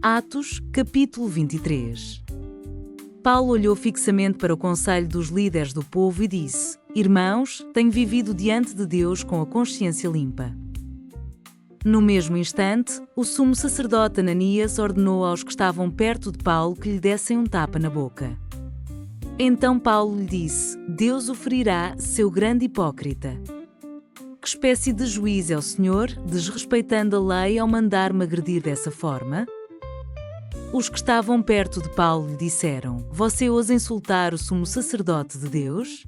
Atos, capítulo 23. Paulo olhou fixamente para o conselho dos líderes do povo e disse: Irmãos, tenho vivido diante de Deus com a consciência limpa. No mesmo instante, o sumo sacerdote Ananias ordenou aos que estavam perto de Paulo que lhe dessem um tapa na boca. Então Paulo lhe disse: Deus o ferirá, seu grande hipócrita. Que espécie de juiz é o Senhor, desrespeitando a lei ao mandar-me agredir dessa forma? Os que estavam perto de Paulo lhe disseram: Você ousa insultar o sumo sacerdote de Deus?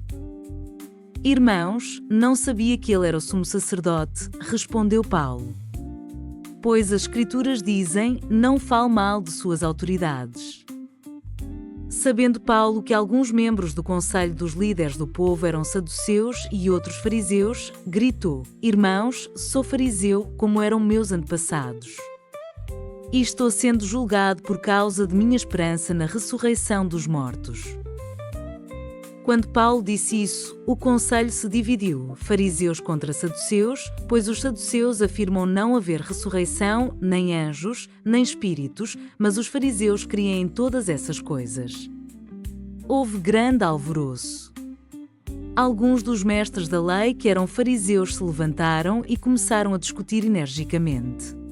Irmãos, não sabia que ele era o sumo sacerdote, respondeu Paulo. Pois as Escrituras dizem: Não fale mal de suas autoridades. Sabendo Paulo que alguns membros do conselho dos líderes do povo eram saduceus e outros fariseus, gritou: Irmãos, sou fariseu como eram meus antepassados. E estou sendo julgado por causa de minha esperança na ressurreição dos mortos. Quando Paulo disse isso, o conselho se dividiu, fariseus contra saduceus, pois os saduceus afirmam não haver ressurreição, nem anjos, nem espíritos, mas os fariseus creem em todas essas coisas. Houve grande alvoroço. Alguns dos mestres da lei que eram fariseus se levantaram e começaram a discutir energicamente.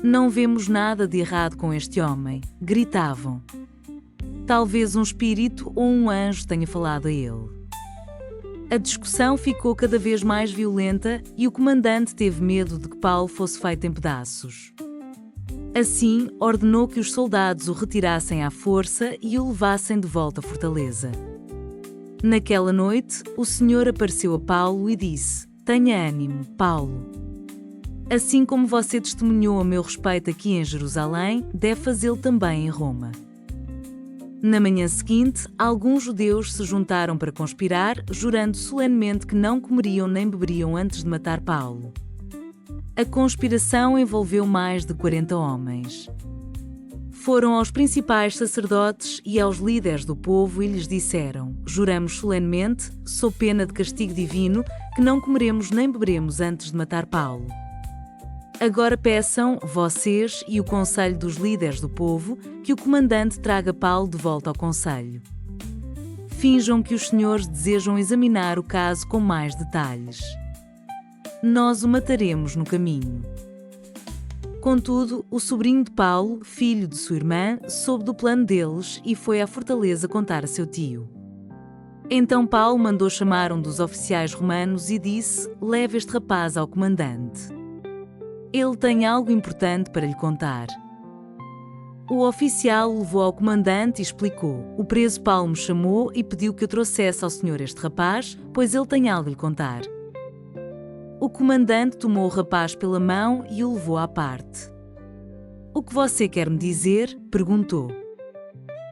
Não vemos nada de errado com este homem, gritavam. Talvez um espírito ou um anjo tenha falado a ele. A discussão ficou cada vez mais violenta e o comandante teve medo de que Paulo fosse feito em pedaços. Assim, ordenou que os soldados o retirassem à força e o levassem de volta à fortaleza. Naquela noite, o Senhor apareceu a Paulo e disse: Tenha ânimo, Paulo. Assim como você testemunhou a meu respeito aqui em Jerusalém, deve fazê-lo também em Roma. Na manhã seguinte, alguns judeus se juntaram para conspirar, jurando solenemente que não comeriam nem beberiam antes de matar Paulo. A conspiração envolveu mais de 40 homens. Foram aos principais sacerdotes e aos líderes do povo e lhes disseram: Juramos solenemente, sob pena de castigo divino, que não comeremos nem beberemos antes de matar Paulo. Agora peçam, vocês e o conselho dos líderes do povo, que o comandante traga Paulo de volta ao conselho. Finjam que os senhores desejam examinar o caso com mais detalhes. Nós o mataremos no caminho. Contudo, o sobrinho de Paulo, filho de sua irmã, soube do plano deles e foi à fortaleza contar a seu tio. Então Paulo mandou chamar um dos oficiais romanos e disse: Leve este rapaz ao comandante. Ele tem algo importante para lhe contar. O oficial o levou ao comandante e explicou: O preso Paulo me chamou e pediu que eu trouxesse ao senhor este rapaz, pois ele tem algo a lhe contar. O comandante tomou o rapaz pela mão e o levou à parte. O que você quer me dizer? Perguntou.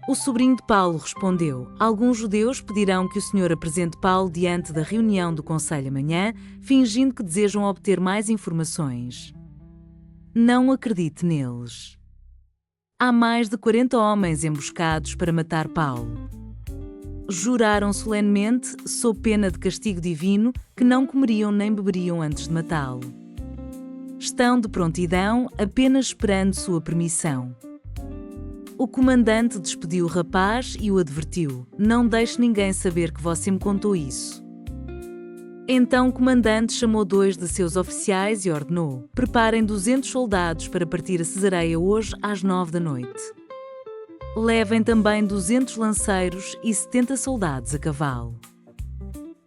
O sobrinho de Paulo respondeu: Alguns judeus pedirão que o senhor apresente Paulo diante da reunião do conselho amanhã, fingindo que desejam obter mais informações. Não acredite neles. Há mais de 40 homens emboscados para matar Paulo. Juraram solenemente, sob pena de castigo divino, que não comeriam nem beberiam antes de matá-lo. Estão de prontidão, apenas esperando sua permissão. O comandante despediu o rapaz e o advertiu: Não deixe ninguém saber que você me contou isso. Então o comandante chamou 2 de seus oficiais e ordenou: Preparem 200 soldados para partir a Cesareia hoje às 9 da noite. Levem também 200 lanceiros e 70 soldados a cavalo.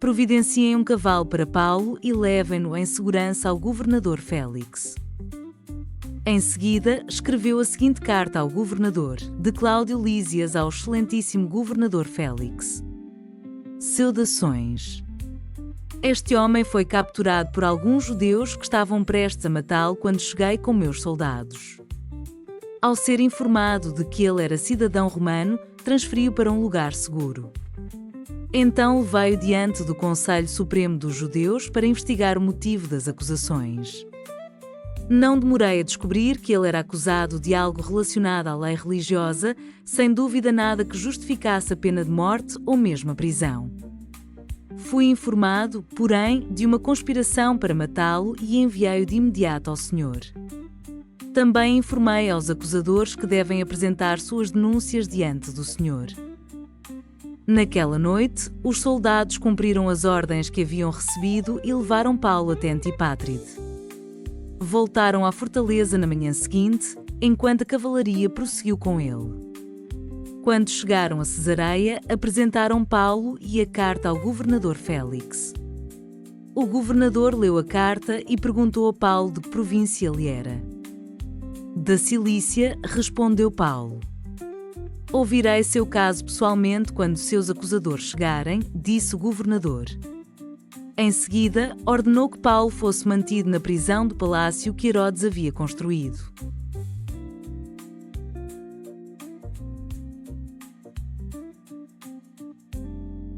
Providenciem um cavalo para Paulo e levem-no em segurança ao governador Félix. Em seguida, escreveu a seguinte carta ao governador, de Cláudio Lísias ao excelentíssimo governador Félix. Saudações. Este homem foi capturado por alguns judeus que estavam prestes a matá-lo quando cheguei com meus soldados. Ao ser informado de que ele era cidadão romano, transferiu para um lugar seguro. Então levei-o diante do Conselho Supremo dos Judeus para investigar o motivo das acusações. Não demorei a descobrir que ele era acusado de algo relacionado à lei religiosa, sem dúvida nada que justificasse a pena de morte ou mesmo a prisão. Fui informado, porém, de uma conspiração para matá-lo e enviei-o de imediato ao Senhor. também informei aos acusadores que devem apresentar suas denúncias diante do Senhor. Naquela noite, os soldados cumpriram as ordens que haviam recebido e levaram Paulo até Antipátride. Voltaram à fortaleza na manhã seguinte, enquanto a cavalaria prosseguiu com ele. Quando chegaram a Cesareia, apresentaram Paulo e a carta ao governador Félix. O governador leu a carta e perguntou a Paulo de que província ele era. Da Cilícia, respondeu Paulo. Ouvirei seu caso pessoalmente quando seus acusadores chegarem, disse o governador. Em seguida, ordenou que Paulo fosse mantido na prisão do palácio que Herodes havia construído.